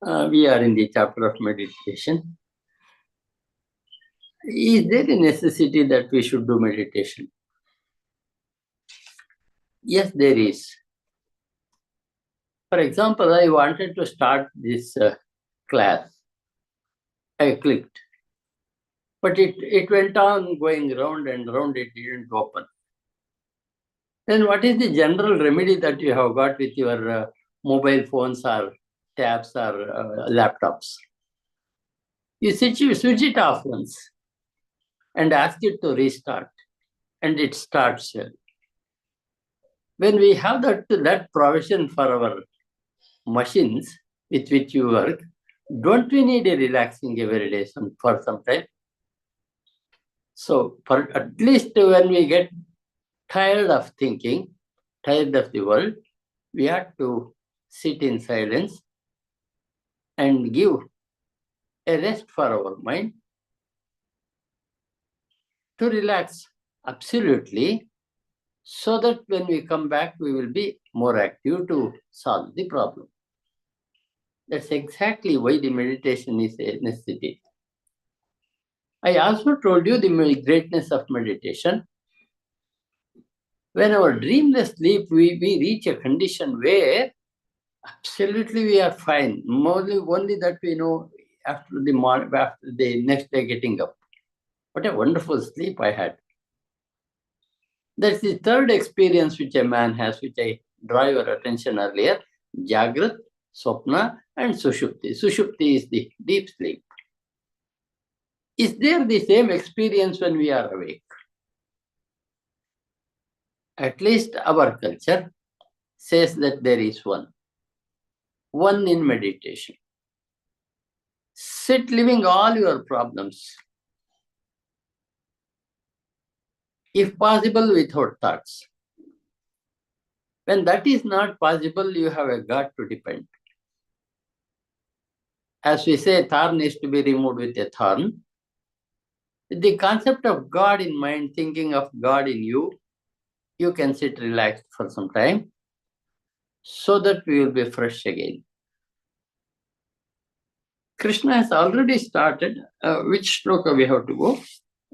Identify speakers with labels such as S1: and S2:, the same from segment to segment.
S1: We are in the chapter of meditation. Is there a necessity that we should do meditation? Yes, there is. For example, I wanted to start this class. I clicked, but it went on going round and round, it didn't open. Then what is the general remedy that you have got with your mobile phones or tabs or laptops? You switch it off once and ask it to restart, and it starts. When we have that provision for our machines with which you work, don't we need a relaxing every day for some time? So for at least when we get tired of thinking, tired of the world, we have to sit in silence and give a rest for our mind to relax absolutely, so that when we come back, we will be more active to solve the problem. That's exactly why the meditation is a necessity. I also told you the greatness of meditation. When our dreamless sleep, we reach a condition where absolutely we are fine. Only that we know after the next day getting up. What a wonderful sleep I had. That's the third experience which a man has, which I draw your attention earlier. Jagrat, Swapna, and Sushupti. Sushupti is the deep sleep. Is there the same experience when we are awake? At least our culture says that there is one. One in meditation. Sit leaving all your problems. If possible, without thoughts. When that is not possible, you have a God to depend. As we say, thorn is to be removed with a thorn. With the concept of God in mind, thinking of God in you, you can sit relaxed for some time so that we will be fresh again. Krishna has already started. Which shloka we have to go?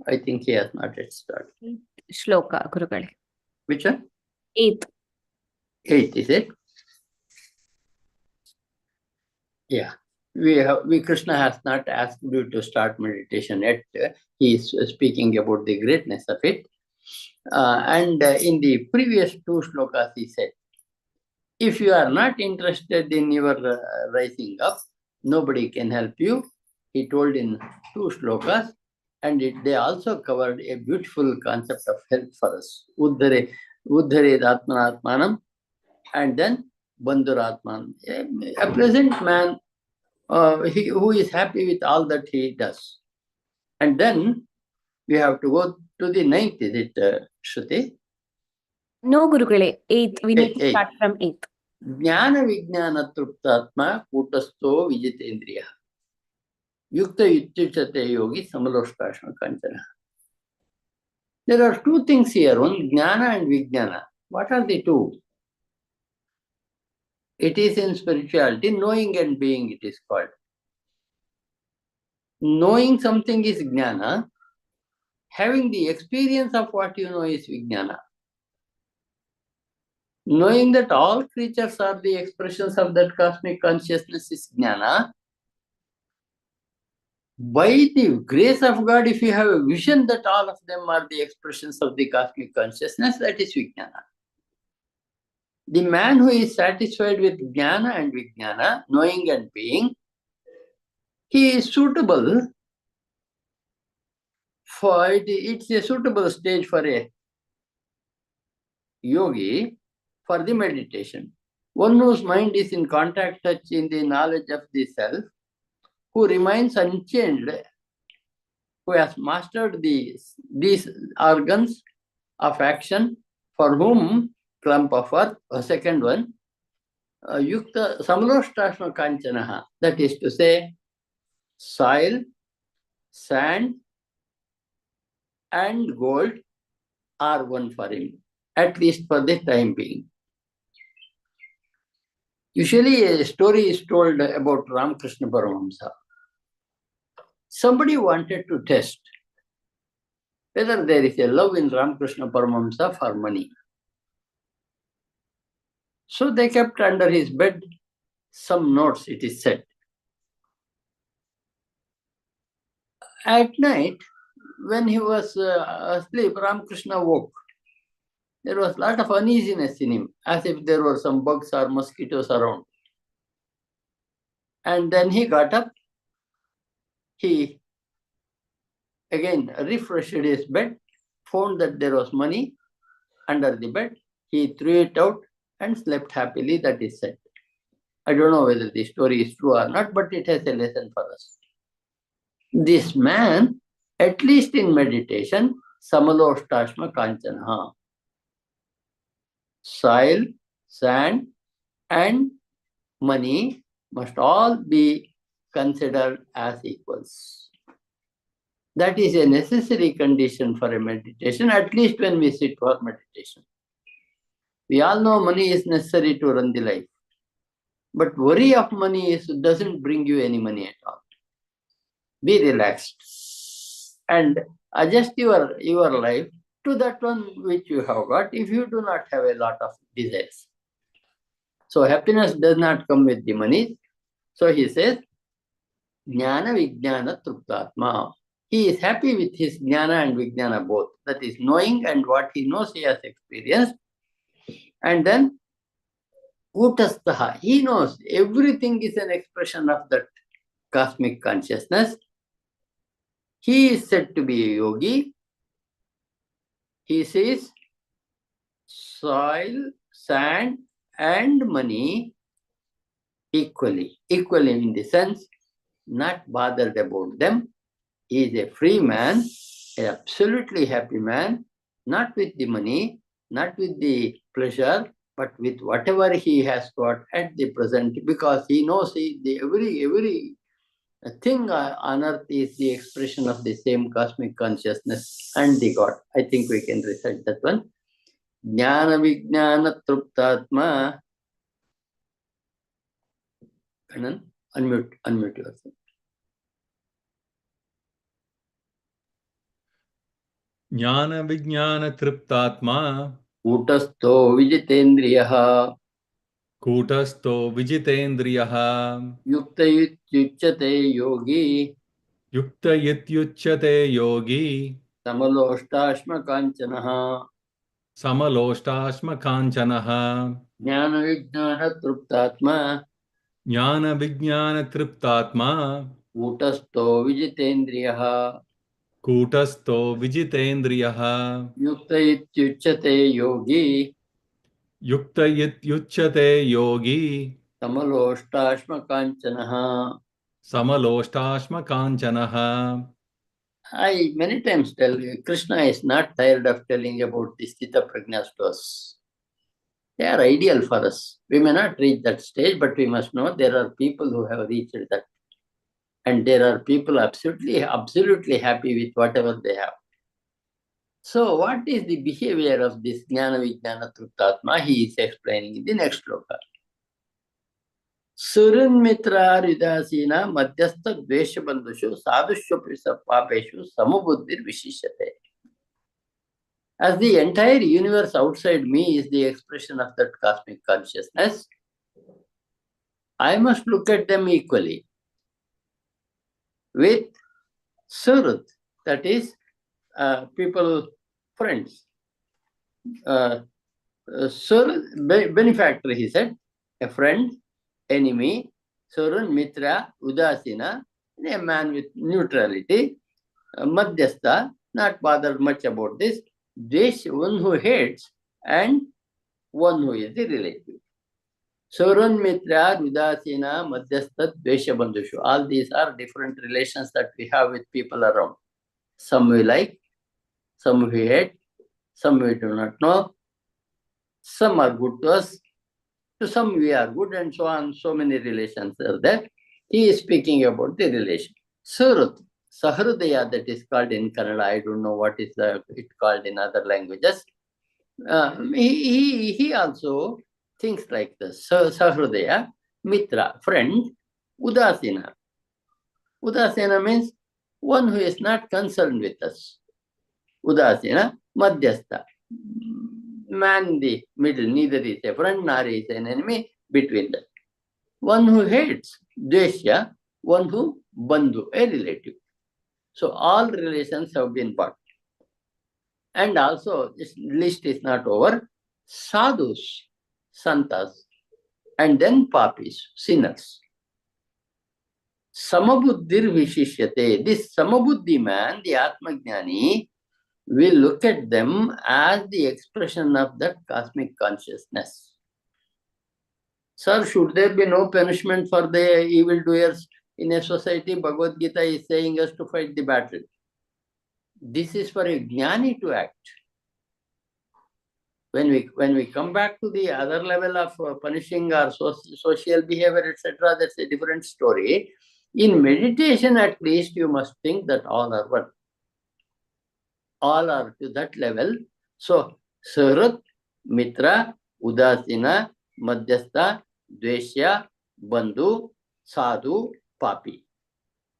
S1: I think he has not yet started.
S2: Shloka, Gurukale.
S1: Which one?
S2: 8th.
S1: 8th, is it? Yeah. Krishna has not asked you to start meditation yet. He is speaking about the greatness of it. And in the previous 2 shlokas, he said, if you are not interested in your rising up, nobody can help you. He told in 2 shlokas, and they also covered a beautiful concept of help for us. Uddhare Atmanatmanam, and then Bandhuratman. A pleasant man who is happy with all that he does. And then we have to go to the 9th, is it, Shruti?
S2: No, Gurukale. 8th. We need to start from 8th.
S1: Jnana Vijnana Truptatma Kutasto Vijitendriya. Yukta Yutyuchate Yogi Samaloshtashma Kanchana. There are 2 things here, one Jnana and Vijnana. What are the 2? It is in spirituality, knowing and being, it is called. Knowing something is Jnana. Having the experience of what you know is Vijnana. Knowing that all creatures are the expressions of that cosmic consciousness is Jnana. By the grace of God, if you have a vision that all of them are the expressions of the cosmic consciousness, that is Vijnana. The man who is satisfied with Jnana and Vijnana, knowing and being, he is suitable for it. It's a suitable stage for a yogi for the meditation. One whose mind is in contact touch in the knowledge of the self, who remains unchanged, who has mastered these organs of action, for whom clump of earth, a second one, yukta samaloshtashma kanchanaha, that is to say, soil, sand, and gold are one for him, at least for the time being. Usually a story is told about Ramakrishna Paramahamsa. Somebody wanted to test whether there is a love in Ramakrishna Paramahamsa for money. So they kept under his bed some notes, it is said. At night, when he was asleep, Ramakrishna woke. There was a lot of uneasiness in him, as if there were some bugs or mosquitoes around. And then he got up. He again refreshed his bed, found that there was money under the bed. He threw it out and slept happily, that is said. I don't know whether the story is true or not, but it has a lesson for us. This man, at least in meditation, Samaloshtashma Kanchana, soil, sand, and money must all be considered as equals. That is a necessary condition for a meditation, at least when we sit for meditation. We all know money is necessary to run the life. But worry of money doesn't bring you any money at all. Be relaxed and adjust your life to that one which you have got if you do not have a lot of desires. So happiness does not come with the money. So he says, Jnana Vijnana Truptatma. He is happy with his Jnana and Vijnana both. That is knowing and what he knows he has experienced. And then Kutastaha. He knows everything is an expression of that cosmic consciousness. He is said to be a yogi. He says soil, sand, and money equally in the sense, not bothered about them. He is a free man, an absolutely happy man, not with the money, not with the pleasure, but with whatever he has got at the present, because he knows every thing on earth is the expression of the same cosmic consciousness and the God. I think we can recite that one. Jnana Vijnana Truptatma. Kanan, unmute yourself.
S3: Jnana Vijnana Triptatma
S1: Kutasto Vijitendriyaha
S3: Kutasto Vijitendriyaha
S1: Yuktayutyuchyate Yogi
S3: Yukta Yityuchyate Yogi
S1: Samaloštashma Kanchanaha
S3: Samaloštashma Kanchanaha
S1: Jnana Vijnana Truptatma
S3: Jnana Vijnana Triptatma
S1: Kutasto Vijitendriyaha
S3: Kutasto Vijitendriyaha
S1: Yuktayutyuchyate Yogi
S3: Yukta Yityuchyate Yogi
S1: Samaloštashma Kanchanaha.
S3: Samaloštashma Kanchanaha.
S1: I many times tell you, Krishna is not tired of telling about the Sthita Prajnas to us. They are ideal for us. We may not reach that stage, but we must know there are people who have reached that. And there are people absolutely happy with whatever they have. So what is the behavior of this Jnana Vijnana Truptatma? He is explaining in the next shloka. Surin Mitra Ridasina Madhyastha Dvesha Bandhushu Sadhushya Papeshu Samabuddhir Vishishate. As the entire universe outside me is the expression of that cosmic consciousness, I must look at them equally with Surat, that is, people, friends. Benefactor, he said, a friend, enemy, Surun, Mitra, Udasina, a man with neutrality, Madhyastha, not bothered much about this, Desh, one who hates, and one who is the relative. Surun, Mitra, Udasina, Madhyastha, Dvesha Bandhushu. All these are different relations that we have with people around. Some we like, some we hate, some we do not know. Some are good to us, to some we are good, and so on. So many relations are there. He is speaking about the relation. Surat, Sahridaya, that is called in Kannada. I don't know what is it called in other languages. He also things like this. Sahridaya, Mitra, friend, Udasina. Udasina means one who is not concerned with us. Udasina, Madhyastha. Man in the middle, neither is a friend nor is an enemy between them. One who hates, Dveshya, one who Bandhu, a relative. So all relations have been brought. And also, this list is not over. Sadhus, Santas, and then Papis, sinners. Samabuddhir Vishishyate. This Samabuddhi man, the Atmajnani, will look at them as the expression of that cosmic consciousness. Sir, should there be no punishment for the evildoers in a society? Bhagavad Gita is saying us to fight the battle. This is for a jnani to act. When we come back to the other level of punishing our social behavior, etc., that's a different story. In meditation, at least, you must think that all are one. All are to that level. So, Sarat, Mitra, Udasina, Madhyastha, Dveshya, Bandhu, Sadhu, Papi.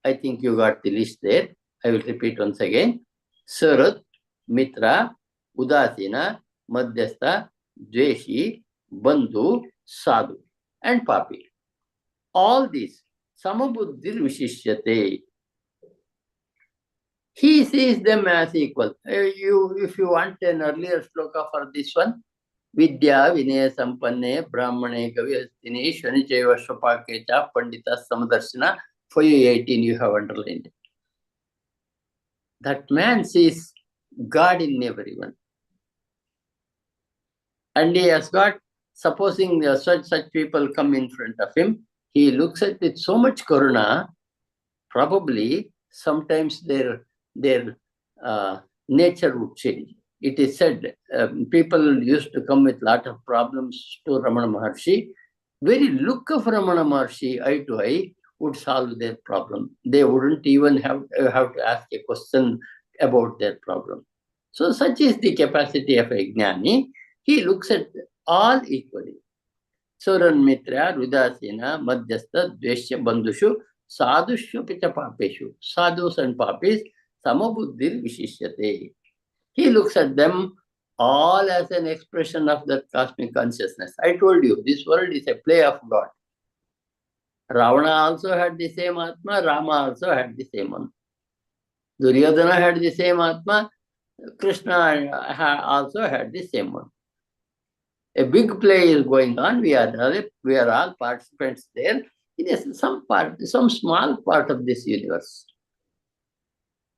S1: I think you got the list there. I will repeat once again. Sarat, Mitra, Udasina, Madhyastha, Dveshi, Bandhu, Sadhu, and Papi. All these, Samabuddhir Vishishyate. He sees them as equal. If you want an earlier shloka for this one, Vidya Vinaya Sampanne Brahmane Kaviyastine Shanicheva Shopakecha Pandita Samadarshana 518 you have underlined. That man sees God in everyone. And he has got, supposing such people come in front of him, he looks at with so much karuna, probably sometimes their nature would change. It is said people used to come with a lot of problems to Ramana Maharshi. Very look of Ramana Maharshi, eye to eye, would solve their problem. They wouldn't even have to ask a question about their problem. So such is the capacity of a jnani. He looks at all equally. Suran Mitra, Rudasina, Madhyastha, Dveshya, Bandhushu, Sadhushu, Picha Papeshu. Sadhus and Papis, Samabuddhir Vishishyate. He looks at them all as an expression of that cosmic consciousness. I told you, this world is a play of God. Ravana also had the same Atma, Rama also had the same one. Duryodhana had the same Atma, Krishna also had the same one. A big play is going on. We are all participants there in some small part of this universe.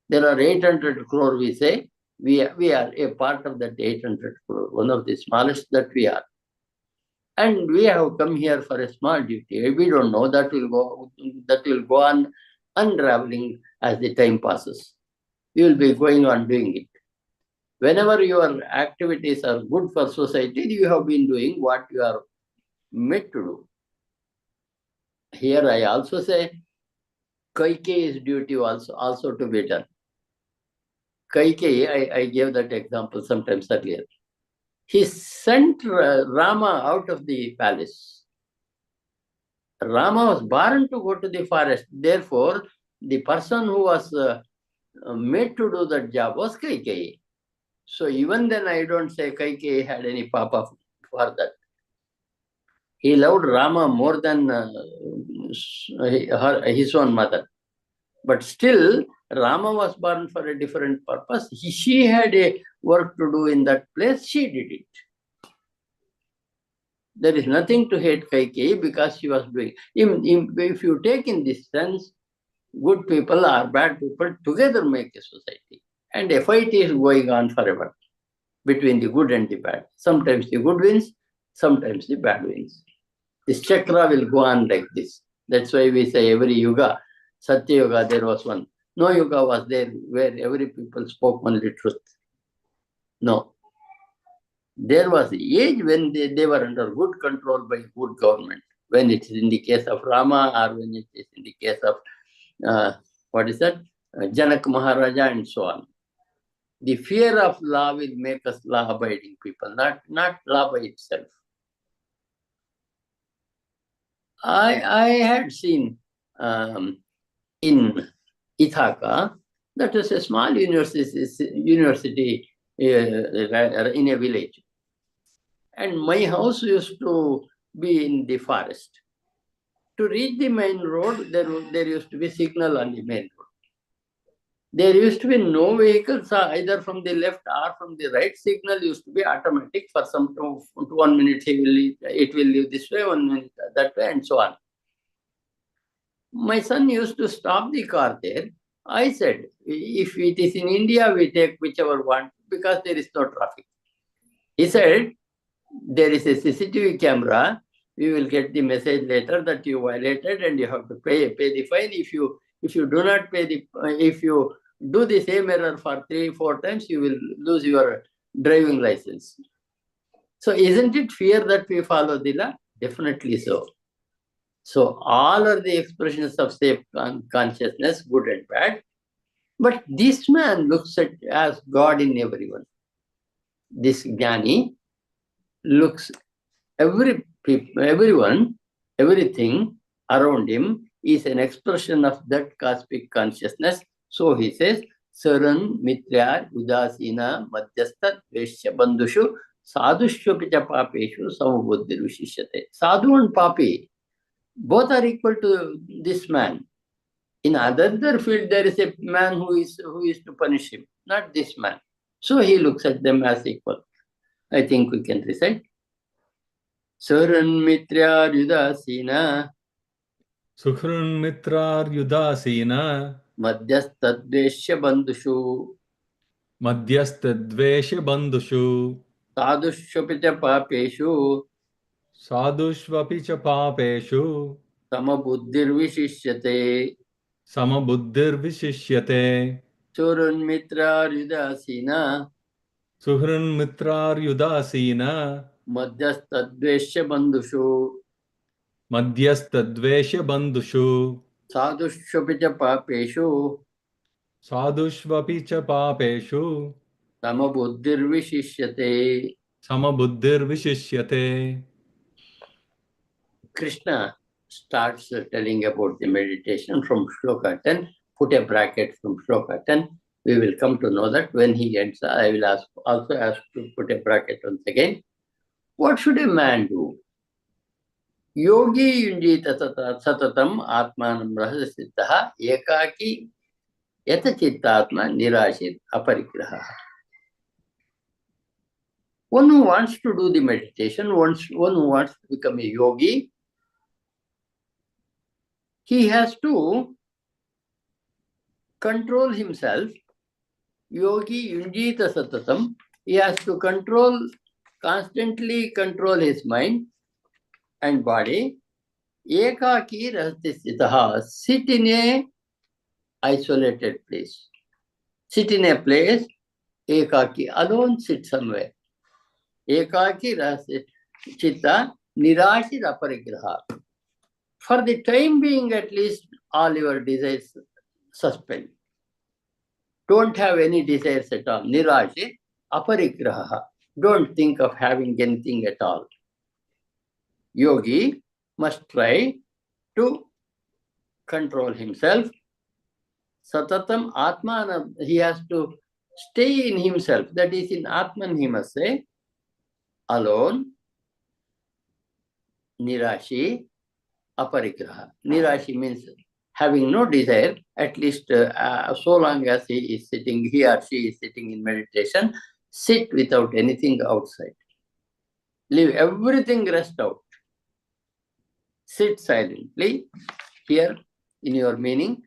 S1: There are 800 crore, we say. We are a part of that 800 crore, one of the smallest that we are. And we have come here for a small duty. We don't know that will go on unraveling as the time passes. You will be going on doing it. Whenever your activities are good for society, you have been doing what you are meant to do. Here I also say, Kaikeyi's duty also to be done. Kaikeyi, I gave that example sometimes earlier. He sent Rama out of the palace. Rama was born to go to the forest. Therefore, the person who was made to do that job was Kaikeyi. So even then, I don't say Kaikeyi had any papa for that. He loved Rama more than his own mother. But still, Rama was born for a different purpose. She had a work to do in that place. She did it. There is nothing to hate Kaikeyi because she was doing. If you take in this sense, good people or bad people together make a society. And a fight is going on forever between the good and the bad. Sometimes the good wins, sometimes the bad wins. This chakra will go on like this. That's why we say every yuga, Satya Yuga, there was one. No yuga was there where every people spoke only truth. No. There was an age when they were under good control by good government. When it is in the case of Rama or when it is in the case of, Janak Maharaja and so on. The fear of law will make us law-abiding people, not law by itself. I had seen in Ithaca, that was a small university in a village. And my house used to be in the forest. To reach the main road, there used to be signal on the main road. There used to be no vehicles either from the left or from the right. Signal used to be automatic for some 1 minute it will leave this way, 1 minute that way, and so on. My son used to stop the car there. I said, if it is in India, we take whichever one because there is no traffic. He said, there is a CCTV camera. We will get the message later that you violated and you have to pay the fine. If you do not pay if you do the same error for 3-4 times, you will lose your driving license. So isn't it fear that we follow the law? Definitely so. So all are the expressions of safe consciousness, good and bad. But this man looks at as God in everyone. This Jnani looks everyone, everything around him is an expression of that cosmic consciousness. So he says, Saran Mitra Udasina Madhyastha Dveshya Bandhushu Sadhushyapicha Papeshu Samabuddhi Rushishyate. Sadhu and Papi, both are equal to this man. In other field, there is a man who is to punish him, not this man. So he looks at them as equal. I think we can recite. Suran Mitra Yudasina
S3: Suhrun Mitrar Yudasina
S1: Madhyastadveshya Bandhushu
S3: Madhyastadvesha Bandhushu
S1: Sadhushyapicha Papeshu
S3: Sadhushvapicha Papeshu
S1: Samabuddhir Vishishyate.
S3: Samabuddhir Vishishyate.
S1: Suran Mitra Yudasina
S3: Suhrun Mitrar Yudasina
S1: Madhyastadveshya Bandhushu
S3: Madhyastadvesha Bandhushu
S1: Sadhushyapicha Papeshu
S3: Sadhushvapicha Papeshu
S1: Samabuddhir Vishishyate.
S3: Samabuddhir Vishishyate.
S1: Krishna starts telling about the meditation from Shloka 10. Put a bracket from Shloka 10. We will come to know that when he ends. I will also ask to put a bracket once again. What should a man do? Yogi yunjita satatam atmanam rahasiddha ekaki yata chittatma nirashit aparigraha. One who wants to do the meditation, one who wants to become a yogi, he has to control himself. Yogi yunjita satatam. He has to constantly control his mind and body. Ekaki rahasisthitaha. Sit in a isolated place. Sit in a place, ekaki, alone sit somewhere. Ekaki rahasisthita nirashit aparigraha. For the time being, at least, all your desires suspend. Don't have any desires at all. Nirashit aparigraha. Don't think of having anything at all. Yogi must try to control himself. Satatam Atmanam, he has to stay in himself. That is, in Atman, he must say, alone, Nirashi, Aparigraha. Nirashi means having no desire, at least so long as he or she is sitting in meditation, sit without anything outside. Leave everything, rest out. Sit silently. Here, in your meaning,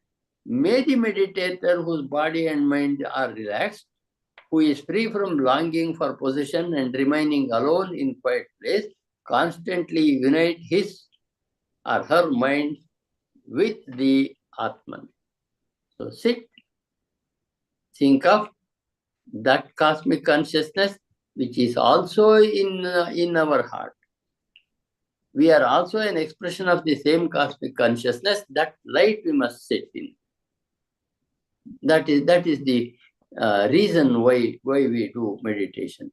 S1: may the meditator whose body and mind are relaxed, who is free from longing for possession and remaining alone in quiet place, constantly unite his or her mind with the Atman. So sit, think of that cosmic consciousness which is also in our heart. We are also an expression of the same cosmic consciousness. That light we must sit in. That is the reason why we do meditation.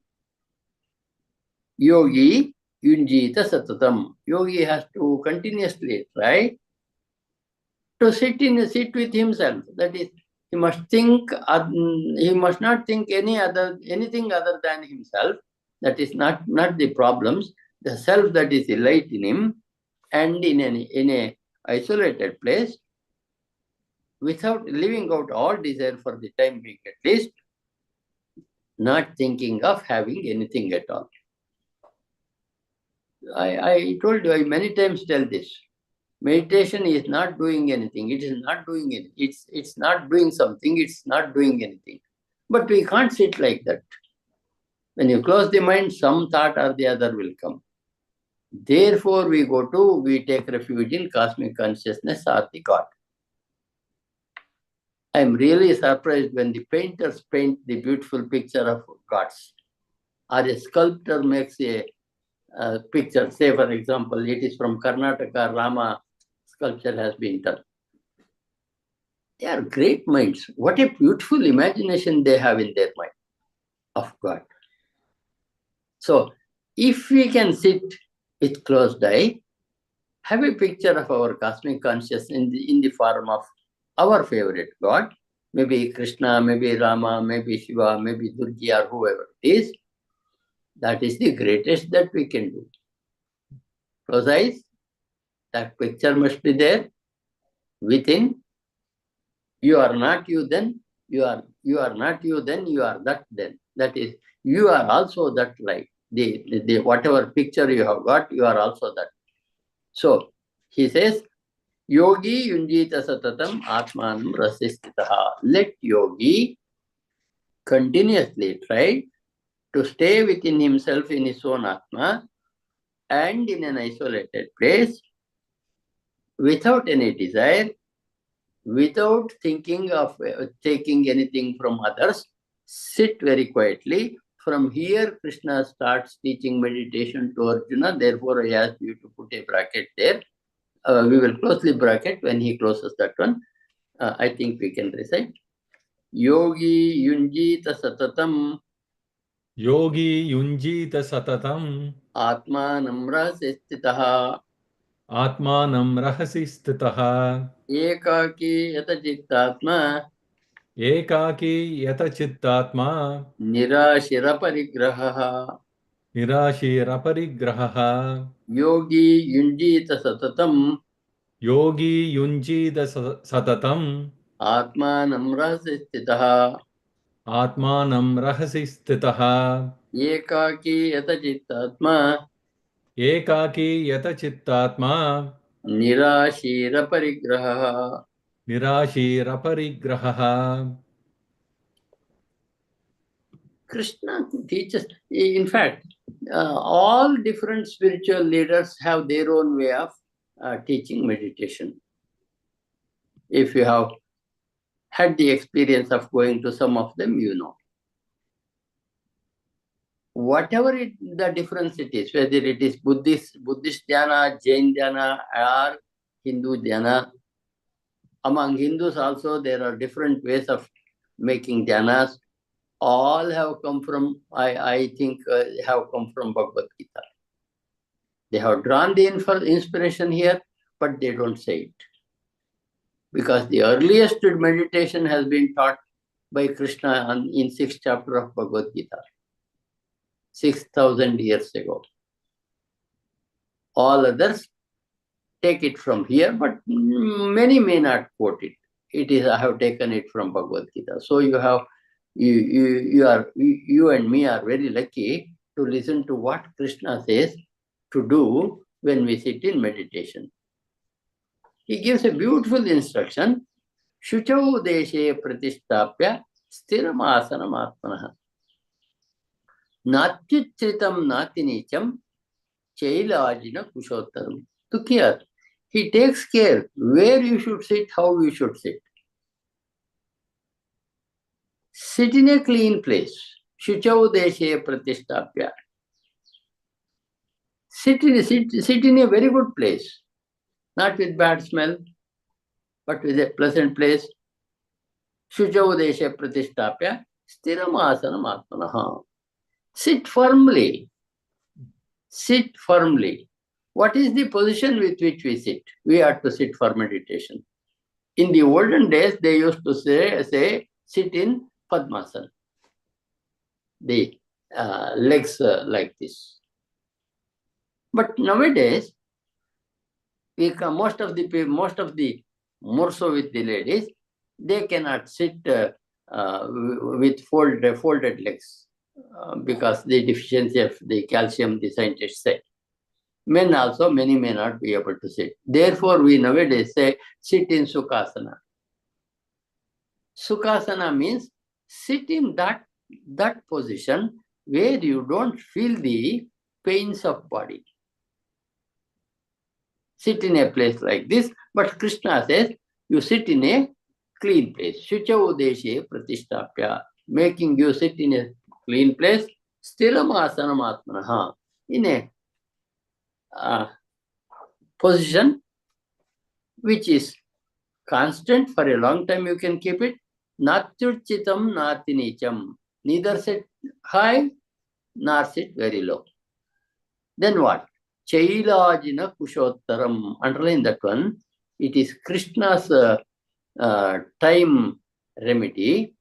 S1: Yogi yunjita satatam. Yogi has to continuously try to sit with himself. That is, he must think. He must not think anything other than himself. That is not the problems. The self that is the light in him, and in a isolated place, without leaving out all desire for the time being, at least, not thinking of having anything at all. I told you, I many times tell this. Meditation is not doing anything. It is not doing it. It's not doing something. It's not doing anything. But we can't sit like that. When you close the mind, some thought or the other will come. Therefore, we take refuge in cosmic consciousness or the God. I'm really surprised when the painters paint the beautiful picture of gods, or a sculptor makes a picture. Say, for example, it is from Karnataka, Rama sculpture has been done. They are great minds. What a beautiful imagination they have in their mind of God. So, if we can sit with closed eye, have a picture of our cosmic consciousness in the form of our favorite God, maybe Krishna, maybe Rama, maybe Shiva, maybe Durga, or whoever it is, that is the greatest that we can do. Close eyes, that picture must be there within. You are not you then, you are not you then, you are that then. That is, you are also that light. The whatever picture you have got, you are also that. So he says, Yogi yunjita satatam atmanam rasistitaha. Let yogi continuously try to stay within himself in his own atma and in an isolated place without any desire, without thinking of taking anything from others. Sit very quietly. From here, Krishna starts teaching meditation to Arjuna. Therefore, I asked you to put a bracket there. We will closely bracket when he closes that one. I think we can recite. Yogi yunjita satatam
S3: Yogi yunjita satatam
S1: atmanam rasistitaha
S3: atmanam rahasi stitaha
S1: ekaki yata chittatma
S3: ekaki yata chittatma
S1: nirashira parigraha.
S3: nirashira parigraha.
S1: Yogi yunjita satatam
S3: Yogi yunjita satatam
S1: atmanam rasistitaha
S3: atmanam rahasi stitaha
S1: ekaki yata chittatma
S3: ekaki yata chittatma
S1: nirashira parigraha.
S3: nirashira parigraha.
S1: Krishna teaches, in fact, all different spiritual leaders have their own way of teaching meditation. If you have had the experience of going to some of them, you know. Whatever the difference it is, whether it is Buddhist dhyana, Jain dhyana, or Hindu dhyana. Among Hindus also, there are different ways of making dhyanas. All have come from, I think, have come from Bhagavad Gita. They have drawn the inspiration here, but they don't say it. Because the earliest meditation has been taught by Krishna in 6th chapter of Bhagavad Gita, 6,000 years ago. All others take it from here, but many may not quote it. It is, I have taken it from Bhagavad Gita. So you and me are very lucky to listen to what Krishna says to do when we sit in meditation. He gives a beautiful instruction. Shuchau deshe pratisthapya stiram asanam atmanaha. Natyuchritam natinicham chailajina kushottaram. To care. He takes care where you should sit, how you should sit. Sit in a clean place. Shuchau deshe pratisthapya. Sit in a very good place. Not with bad smell, but with a pleasant place. Shuchau deshe pratisthapya stiram asanam atmanaha. Sit firmly. sit firmly. What is the position with which we sit? We are to sit for meditation. In the olden days, they used to say sit in Padmasana, the legs like this. But nowadays, most of the more so with the ladies, they cannot sit with folded legs because the deficiency of the calcium, the scientists say. Men also, many may not be able to sit. Therefore, we nowadays say sit in Sukhasana. Sukhasana means sit in that position where you don't feel the pains of body. Sit in a place like this, but Krishna says you sit in a clean place. Shucha udeshe pratishtapya, making you sit in a clean place. Stiram asanam atmanaha, in a position which is constant for a long time. You can keep it. Natyurchitam natinicham, neither sit high nor sit very low. Then what? Chailajina kushottaram. Underline that one. It is Krishna's time remedy.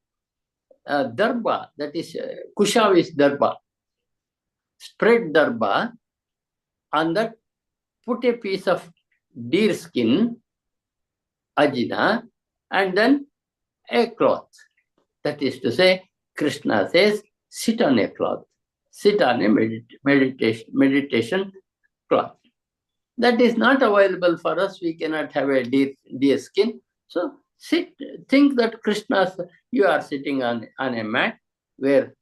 S1: Darba, that is kusha is darba. Spread darba. On that, put a piece of deer skin, ajina, and then a cloth. That is to say, Krishna says, sit on a cloth. Sit on a meditation cloth. That is not available for us. We cannot have a deer skin. So sit, think that Krishna, you are sitting on a mat where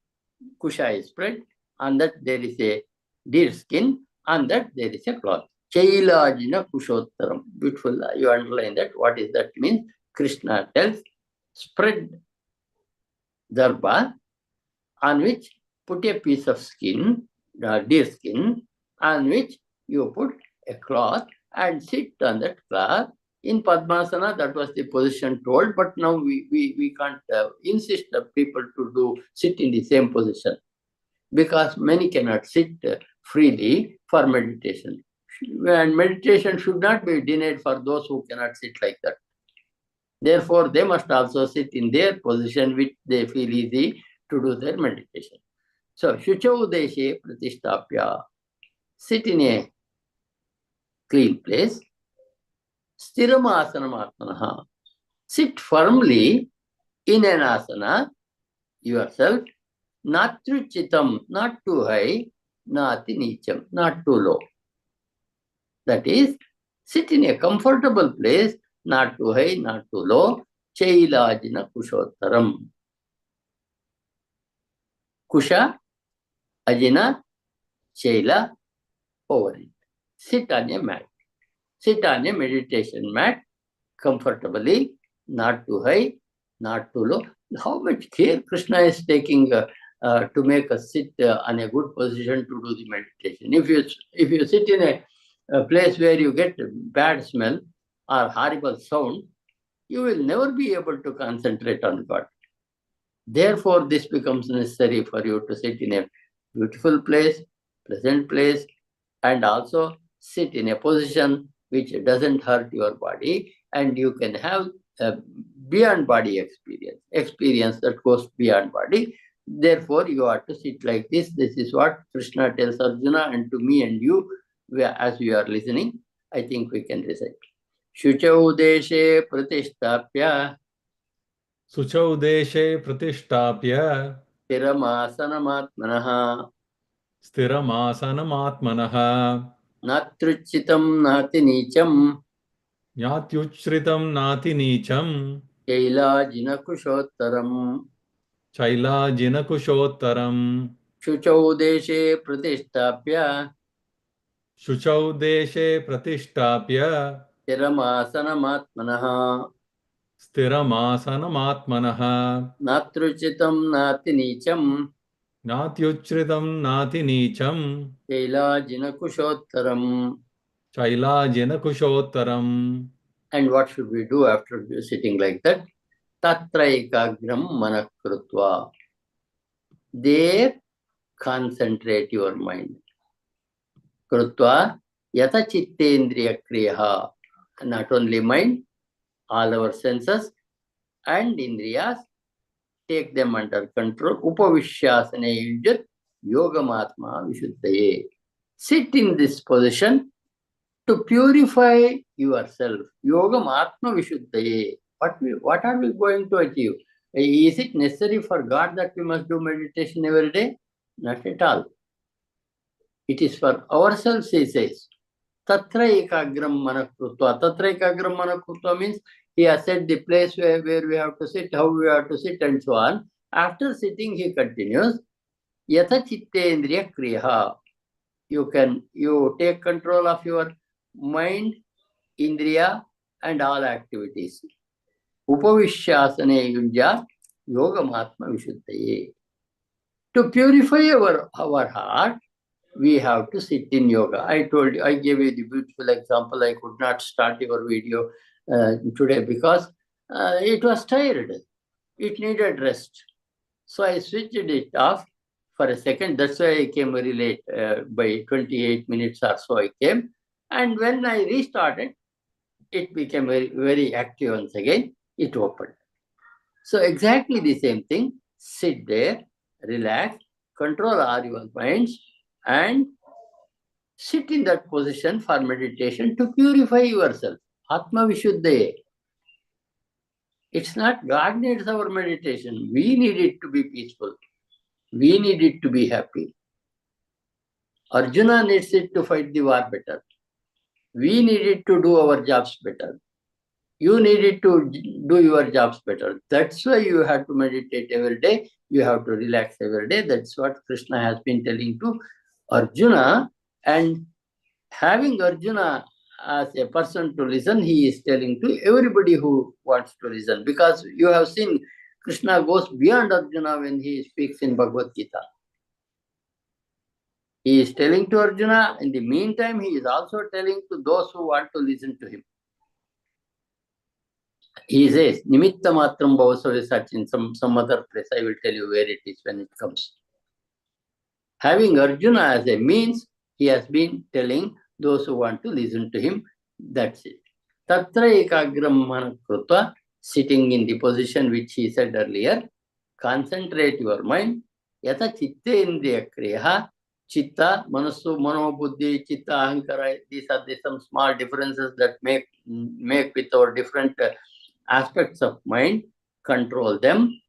S1: kusha is spread. On that there is a deer skin. On that there is a cloth. Chailajina kushottaram. Beautiful. You underline that. What is that means? Krishna tells, spread darba, on which put a piece of skin, deer skin, on which you put a cloth and sit on that cloth. In Padmasana, that was the position told, but now we can't insist the people to sit in the same position because many cannot sit freely for meditation. And meditation should not be denied for those who cannot sit like that. Therefore, they must also sit in their position which they feel easy to do their meditation. So, Shucha udeshe pratishtapya, sit in a clean place. Stiram asanam atmanaha, sit firmly in an asana yourself. Natruchitam, not too high, nati nicham, not too low. That is, sit in a comfortable place, not too high, not too low. Chailajina kushottaram. Kusha, ajina, chaila, over it. Sit on a mat. Sit on a meditation mat comfortably, not too high, not too low. How much care Krishna is taking to make us sit on a good position to do the meditation. If you sit in a place where you get bad smell or horrible sound, you will never be able to concentrate on God. Therefore, this becomes necessary for you to sit in a beautiful place, pleasant place, and also sit in a position which doesn't hurt your body, and you can have a beyond body experience that goes beyond body. Therefore, you are to sit like this. This is what Krishna tells Arjuna and to me and you, as we are listening. I think we can recite. Shuchau deshe pratishtapya
S3: Suchau deshe pratistapya
S1: sthiramasanamaatmanaha
S3: sthiramasanamaatmanaha
S1: natruchitam nati nicham
S3: Nyatyuchritam nati nicham
S1: Kailajina kushottaram
S3: Chailajina kushottaram
S1: Shuchau deshe pratishtapya
S3: Shuchau deshe pratistapya
S1: sthiramasanamaatmanaha
S3: Sthiramasanamaatmanaha
S1: natruchitam nati nicham
S3: Natyuchritam nati nicham
S1: Kailajina kushottaram.
S3: Chailajina kushottaram.
S1: And what should we do after sitting like that? Tatra ekagram manakrutva. There, concentrate your mind. krutva yata chittendriya kriyaha. Not only mind, all our senses and indriyas, take them under control. Upavishyasane yujat yogamatma vishuddhaye. Sit in this position to purify yourself. Yogamatma vishuddhaye. What are we going to achieve? Is it necessary for God that we must do meditation every day? Not at all. It is for ourselves, he says. Tatra ekagram manakrutva. Tatra ekagram manakrutva means he has said the place where we have to sit, how we have to sit, and so on. After sitting, he continues, yatha chittendriya kriyaha. You take control of your mind, indriya, and all activities. Upavishyasane yunja yogamatma vishuddhaye. To purify our heart, we have to sit in yoga. I gave you the beautiful example. I could not start your video today because it was tired. It needed rest. So I switched it off for a second. That's why I came very late. By 28 minutes or so I came. And when I restarted, it became very, very active once again. It opened. So exactly the same thing. Sit there, relax, control all your minds, and sit in that position for meditation to purify yourself. Atma Vishuddhaye. It's not God needs our meditation. We need it to be peaceful. We need it to be happy. Arjuna needs it to fight the war better. We need it to do our jobs better. You need it to do your jobs better. That's why you have to meditate every day. You have to relax every day. That's what Krishna has been telling to Arjuna. And having Arjuna as a person to listen, he is telling to everybody who wants to listen. Because you have seen Krishna goes beyond Arjuna when he speaks in Bhagavad Gita. He is telling to Arjuna. In the meantime, he is also telling to those who want to listen to him. He says, Nimitta matram bhavasava in some other place. I will tell you where it is when it comes. Having Arjuna as a means, he has been telling those who want to listen to him. That's it. Tatra ekagram manakrutva, sitting in the position which he said earlier. Concentrate your mind. Yata chitte indriya kriyaha. Chitta, manasu, mano, buddhi, chitta, ahankara. These are some small differences that make with our different aspects of mind. Control them.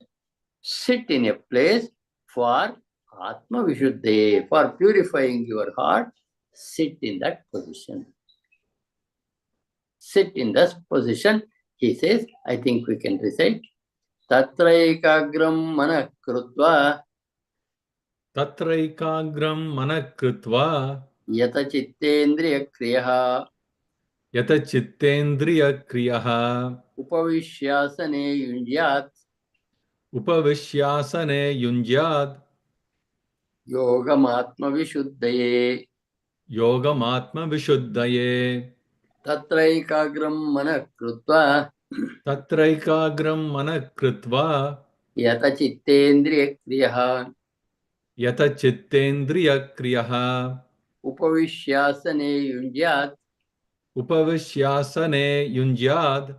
S1: Sit in a place for Atma Vishuddhe, for purifying your heart. Sit in that position. Sit in this position. He says, I think we can recite. Tatra ekagram manah krutva.
S3: Tatraikagram manakrutva
S1: Yata chittendriya kriyaha.
S3: yata chittendriya kriyaha
S1: Upavishyasane yunjyat.
S3: upavishyasane yunjyad
S1: Yogamatma vishuddhaye.
S3: yogamatma vishuddhaye.
S1: Tatra ekagram manah krutva.
S3: Tatraikagram manakrutva
S1: Yata chittendriya kriyaha.
S3: yata chittendriya kriyaha
S1: Upavishyasane yunjyat.
S3: upavishyasane yunjyad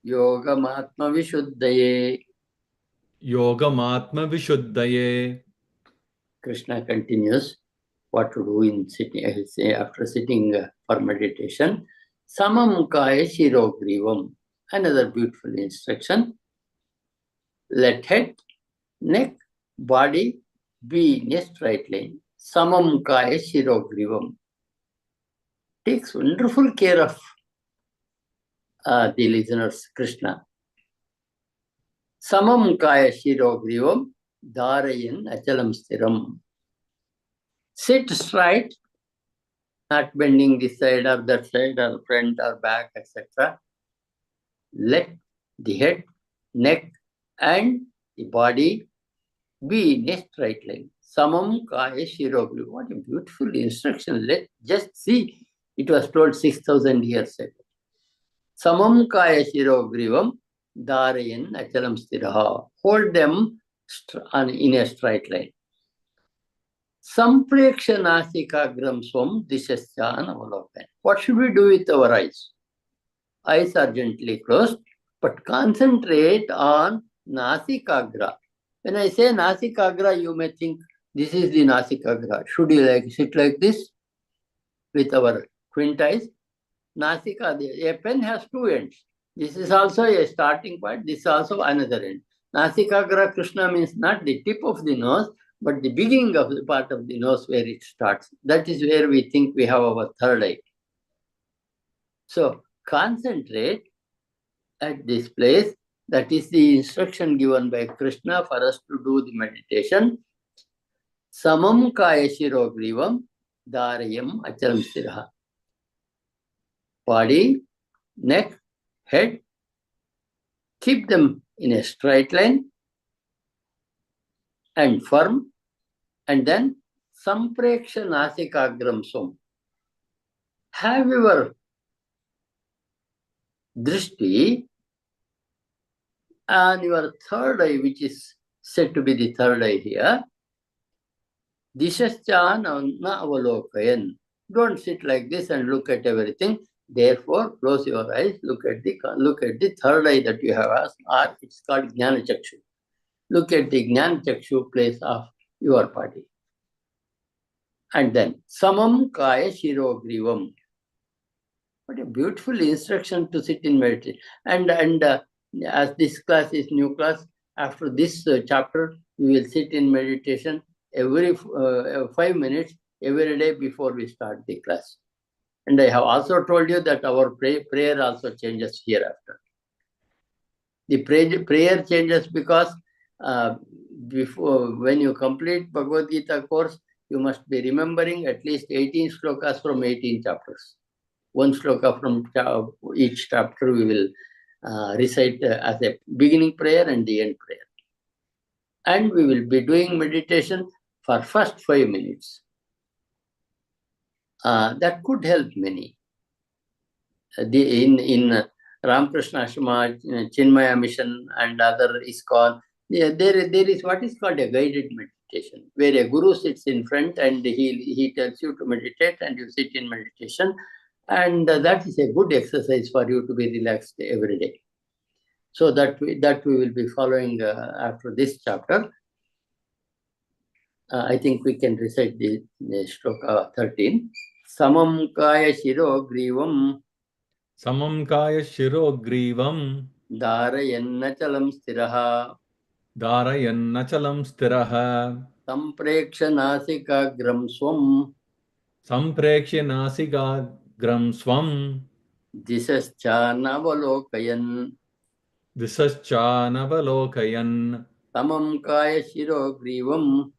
S1: Yogamatma vishuddhaye.
S3: yogamatma vishuddhaye.
S1: Krishna continues what to do in sitting. After sitting for meditation. Samam kaya shirogrivam. Another beautiful instruction. Let head, neck, body be in a straight line. Samam kaya shirogrivam. Takes wonderful care of the listeners, Krishna. Samam kaya shirogrivam dharayan achalam stiram. Sit straight, not bending this side or that side or front or back, etc. Let the head, neck, and the body be in a straight line. Samam kaya shirogrivam. What a beautiful instruction. Let just see. It was told 6,000 years ago. Samam kaya shirogrivam dharayan achalam stiraha. Hold them in a straight line. Sampreksha nasikagram swam dishasyan avalokan. What should we do with our eyes? Eyes are gently closed, but concentrate on nasikagra. When I say nasikagra, you may think this is the nasikagra. Should you sit like this with our quint eyes? Nasika, a pen has two ends. This is also a starting point. This is also another end. Nasikagra Krishna means not the tip of the nose, but the beginning of the part of the nose where it starts. That is where we think we have our third eye. So concentrate at this place. That is the instruction given by Krishna for us to do the meditation. Samam kaya shiro grivam dharayam acharam sthiraha. Body, neck, head, keep them in a straight line and firm, and then sampreksha nasikagram swam. Have your drishti on your third eye, which is said to be the third eye here. Dishascha na avalokayan. Don't sit like this and look at everything. Therefore, close your eyes. Look at the third eye that you have asked, or it's called Jnana Chakshu. Look at the Jnana Chakshu place of your body. And then Samam Kaya Shiro Grivam. What a beautiful instruction to sit in meditation. And as this class is new class, after this chapter, we will sit in meditation every 5 minutes every day before we start the class. And I have also told you that our prayer also changes hereafter. The prayer changes because when you complete Bhagavad Gita course, you must be remembering at least 18 shlokas from 18 chapters. One shloka from each chapter we will recite as a beginning prayer and the end prayer. And we will be doing meditation for first 5 minutes. That could help many. In Ramakrishna Ashrama, Chinmaya Mission and other ISKCON, there is what is called a guided meditation, where a guru sits in front and he tells you to meditate and you sit in meditation. And that is a good exercise for you to be relaxed every day. So that we will be following after this chapter. I think we can recite the shloka 13. Samam kaya shiro grivam.
S3: Samam kaya shiro grivam.
S1: Dharayannachalam stiraha.
S3: Dharayannachalam stiraha.
S1: Sampreksha nasikagram swam.
S3: Samprekshya nasikagram swam.
S1: Dishaschanavalokayan.
S3: Dishaschanavalokayan.
S1: Samam kaya shiro grivam.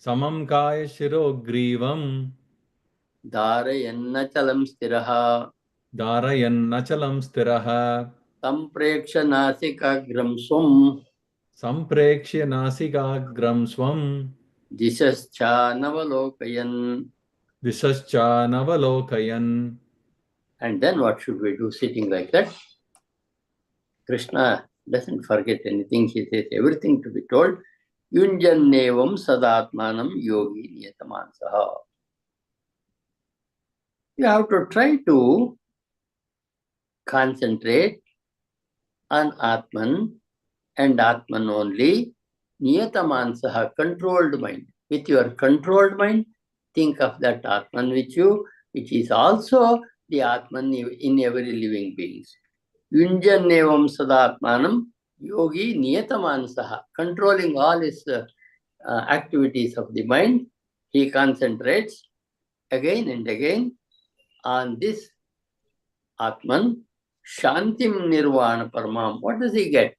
S3: Samam kaya shiro grivam.
S1: Dharayannachalam stiraha.
S3: Dharayannachalam stiraha.
S1: Sampreksha nasikagram swam.
S3: Samprekshya nasikagram swam.
S1: Dishaschanavalokayan.
S3: Dishaschanavalokayan.
S1: And then what should we do sitting like that? Krishna doesn't forget anything. He says everything to be told. Yunjannevam sadatmanam yogi niyatamansaha. You have to try to concentrate on Atman and Atman only. Niyatamansaha, controlled mind. With your controlled mind, think of that Atman with you, which is also the Atman in every living being. Yunjannevam sadatmanam yogi niyatamansaha. Controlling all his activities of the mind, he concentrates again and again on this Atman. Shantim nirvana paramam. What does he get?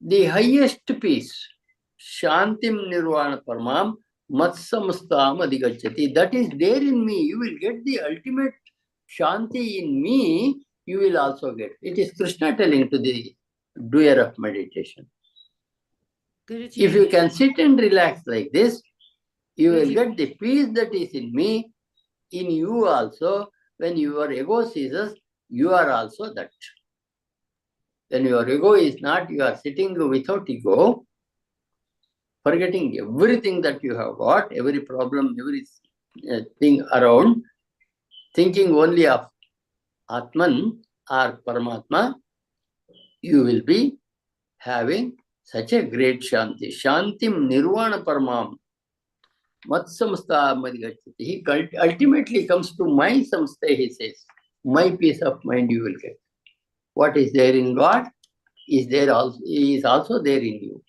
S1: The highest peace. Shantim nirvana paramam matsamastam adhigacchati. That is there in me. You will get the ultimate Shanti in me. You will also get. It is Krishna telling to the doer of meditation.
S2: Guruji,
S1: If you can sit and relax like this, you will
S2: Guruji.
S1: get the peace that is in me, in you also. When your ego ceases, you are also that. When your ego is not, you are sitting without ego. forgetting everything that you have got, every problem, every thing around, thinking only of Atman or Paramatma, you will be having such a great Shanti. Shantim Nirvana Paramam. Mat samstha madhigachati. He ultimately comes to my samstha, he says. My peace of mind you will get. What is there in God is also there in you.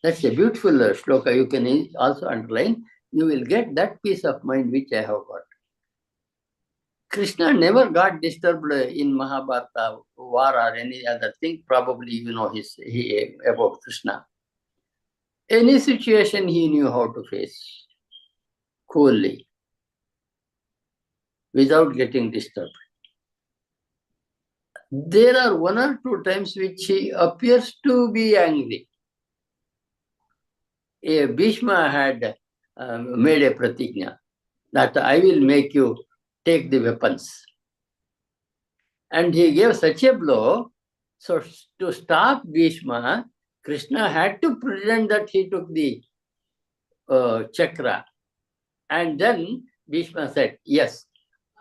S1: That's a beautiful shloka. You can also underline. You will get that peace of mind which I have got. Krishna never got disturbed in Mahabharata war or any other thing. Probably you know about Krishna. Any situation he knew how to face coolly, without getting disturbed. There are one or two times which he appears to be angry. Bhishma had made a pratigna that I will make you take the weapons. And he gave such a blow, so to stop Bhishma, Krishna had to pretend that he took the chakra. And then Bhishma said, yes,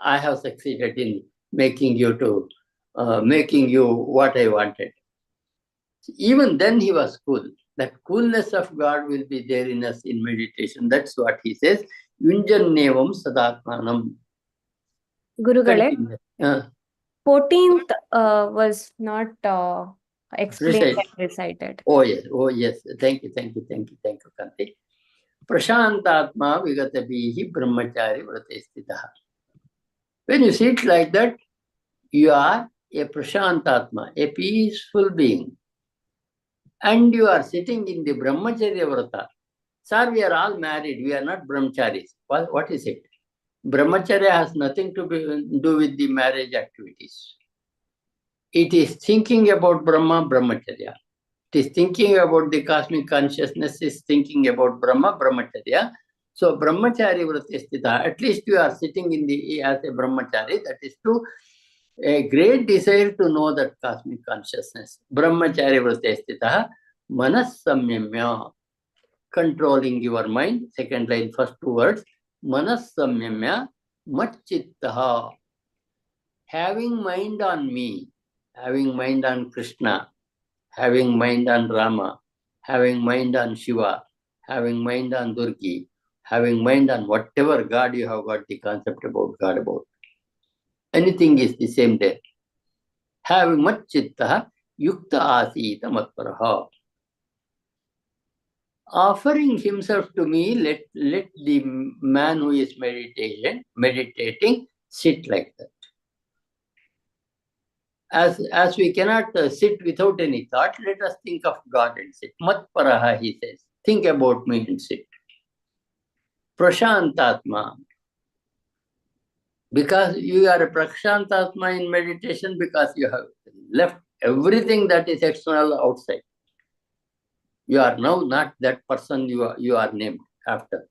S1: I have succeeded in making you what I wanted. Even then he was cool. That coolness of God will be there in us in meditation. That's what he says. Yunjannevam sadatmanam.
S2: Gurugale, 14th was not explained and recited.
S1: Oh yes. Thank you, Kanti. Prashantatma vigatabihi brahmachari vrate stitaha. When you sit like that, you are a prashantatma, a peaceful being. And you are sitting in the brahmacharya vrata. Sir, we are all married. We are not brahmacharis. What is it? Brahmacharya has nothing to do with the marriage activities. It is thinking about Brahma, brahmacharya. It is thinking about the cosmic consciousness, is thinking about Brahma, brahmacharya. So brahmachari vratistita, at least you are sitting as a brahmachari, that is to a great desire to know that cosmic consciousness. Brahmachari vratistita, manas samyamya, controlling your mind. Second line, first two words. Manas samyamya, matchittaha, having mind on me, having mind on Krishna, having mind on Rama, having mind on Shiva, having mind on Durgi, having mind on whatever God you have got the concept about God about. Anything is the same there. Having matchittaha, yukta asita matparaha. Offering himself to me, let the man who is meditating sit like that. As we cannot sit without any thought, let us think of God and sit. Matparaha, he says. Think about me and sit. Prashantatma. Because you are a Prashantatma in meditation, because you have left everything that is external outside. You are now not that person you are named after.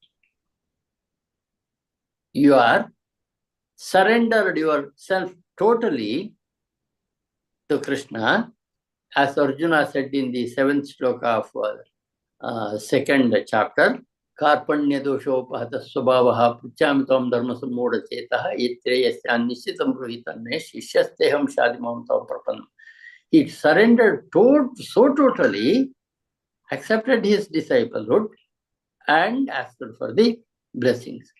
S1: You are surrendered yourself totally to Krishna, as Arjuna said in the 7th shloka of second chapter. Karpanya doshopahata swabhavaha pruchami tvam dharma sammoda chetaha yetreyasya nishitam ruhitanne shishyasteham shadimam tav prapanam. He surrendered so totally, accepted his disciplehood, and asked for the blessings.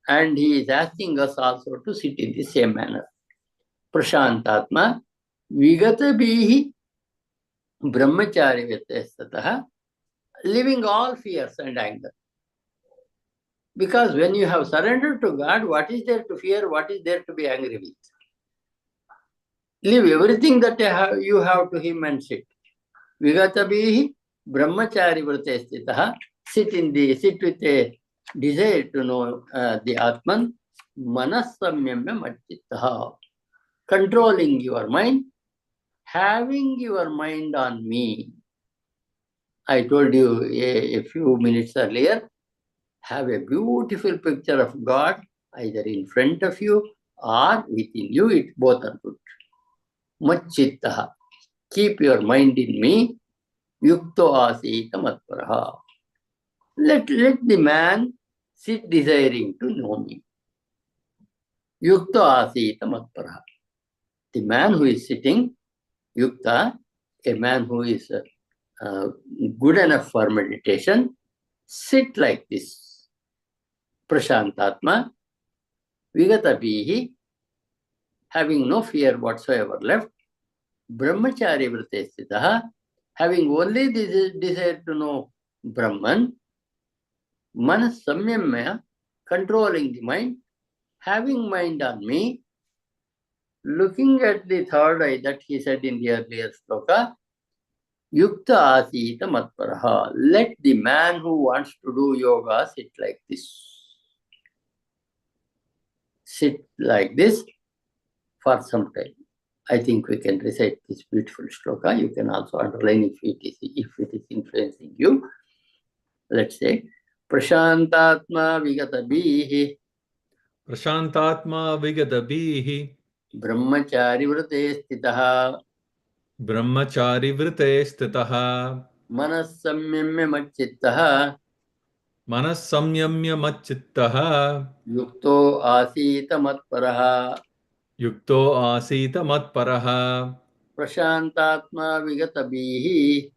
S1: And he is asking us also to sit in the same manner. Prashantatma vigatabihi brahmachari vyatestataha, leaving all fears and anger. Because when you have surrendered to God, what is there to fear? What is there to be angry with? Leave everything that you have to him and sit. Vigatabihi brahmachari vratestitaha, sit with a desire to know the Atman. Manas samyamya matchittaha, controlling your mind, having your mind on me. I told you a few minutes earlier, have a beautiful picture of God either in front of you or within you. It both are good. Matchittaha, keep your mind in me. yukto asita matparaha. Let the man sit desiring to know me. Yukto asita matparaha. The man who is sitting, yukta, a man who is good enough for meditation, sit like this. Prashantatma, vigatabihi, having no fear whatsoever left. Brahmachari vrate sthitaha, having only this desire to know Brahman. Manas samyamya, controlling the mind, having mind on me, looking at the third eye that he said in the earlier sloka, yukta asita matparaha. Let the man who wants to do yoga sit like this. Sit like this for some time. I think we can recite this beautiful shloka. You can also underline if it is influencing you. Let's say, Prashantatma vigatabihi
S3: Prashantatma vigatabihi
S1: Brahmachari vrate sthitaha
S3: Brahmachari vrite stitaha
S1: Manas samyamya macchittaha
S3: Manas samyamya macchittaha
S1: Yukto asita matparaha
S3: Yukto asita matparaha
S1: Prashantatma vigatabihi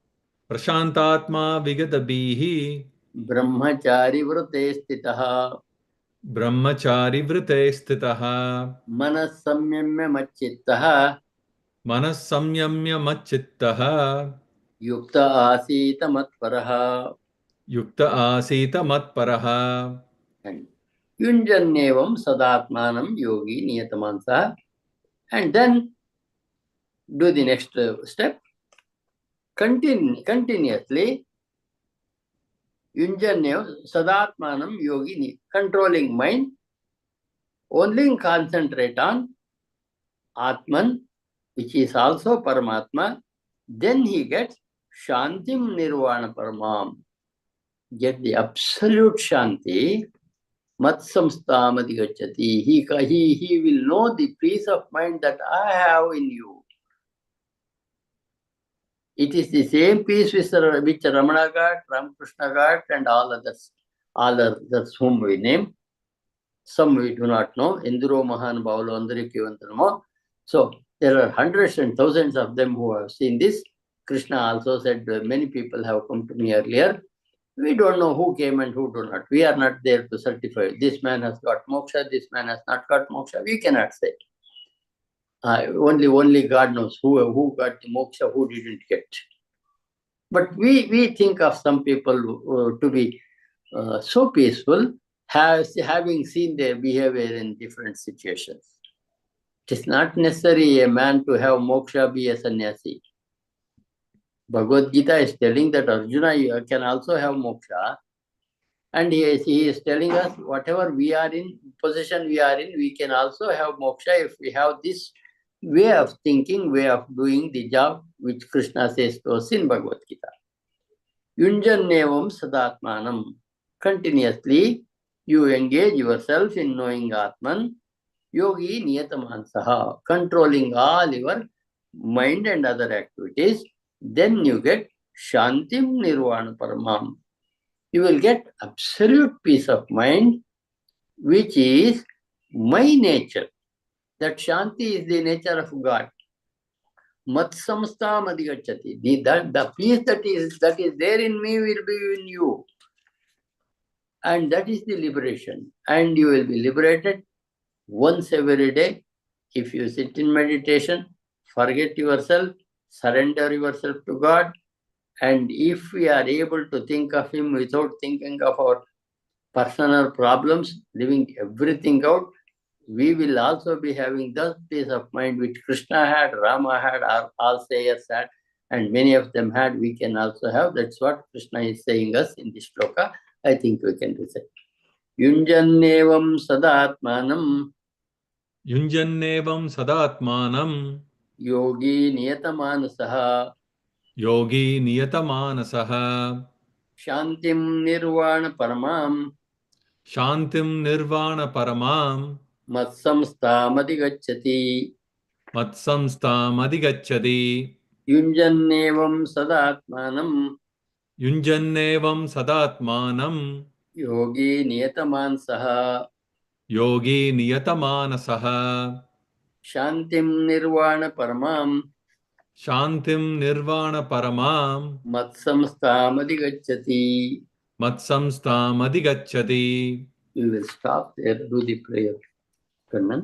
S3: Prashantatma vigatabihi
S1: Brahmachari vrate sthitaha
S3: Brahmachari vrite stitaha
S1: Manas samyamya macchittaha
S3: Manas samyamya macchittaha
S1: Yukta asita matparaha.
S3: Yukta asita matparaha.
S1: And Yunjannevam sadatmanam yogi niyatamansa. And then do the next step. Continuously, Yunjannevam sadatmanam yogi, controlling mind, only concentrate on Atman, which is also Paramatma. Then he gets Shantim Nirvana Paramam. Get the absolute Shanti. Matsamstamadhigacchati. He will know the peace of mind that I have in you. It is the same peace which Ramana got, Ramakrishna got, and all others whom we name. Some we do not know. Induro Mahan Bhavalo Andari Kivantanamo. So there are hundreds and thousands of them who have seen this. Krishna also said many people have come to me earlier. We don't know who came and who do not. We are not there to certify. This man has got moksha, this man has not got moksha. We cannot say. Only God knows who got the moksha, who didn't get. But we think of some people to be so peaceful, having seen their behavior in different situations. It is not necessary a man to have moksha be a sannyasi. Bhagavad Gita is telling that Arjuna can also have moksha, and he is telling us whatever we are in, position we are in, we can also have moksha if we have this way of thinking, way of doing the job which Krishna says to us in Bhagavad Gita. Yunjannevam sadatmanam. Continuously, you engage yourself in knowing Atman. Yogi niyatamansaha. Controlling all your mind and other activities. Then you get Shantim Nirvana Paramam. You will get absolute peace of mind, which is my nature. That Shanti is the nature of God. Matsamsta madhigacchati. The peace that is there in me will be in you. And that is the liberation. And you will be liberated once every day. If you sit in meditation, forget yourself, surrender yourself to God. And if we are able to think of Him without thinking of our personal problems, leaving everything out, we will also be having that peace of mind which Krishna had, Rama had, all sayers had, and many of them had. We can also have. That's what Krishna is saying us in this shloka. I think we can recite. Yunjannevam sadatmanam
S3: Yunjannevam sadatmanam
S1: yogi niyatamansaha
S3: yogi niyatamanasah
S1: shantim nirvana paramam
S3: shantim nirvana paramam
S1: matsamstamadhigacchati.
S3: matsamstam adhigacchati.
S1: युञ्जन्नेवं सदात्मानं
S3: युञ्जन्नेवं सदात्मानं
S1: योगी नियतमानसः
S3: योगी नियतमानसः
S1: शान्तिं निर्वाणपरमां
S3: शान्तिं निर्वाणपरमां
S1: मत्संस्थामधिगच्छति.
S3: मत्संस्थामधिगच्छति.
S1: We will stop there, do the prayer. Kannan.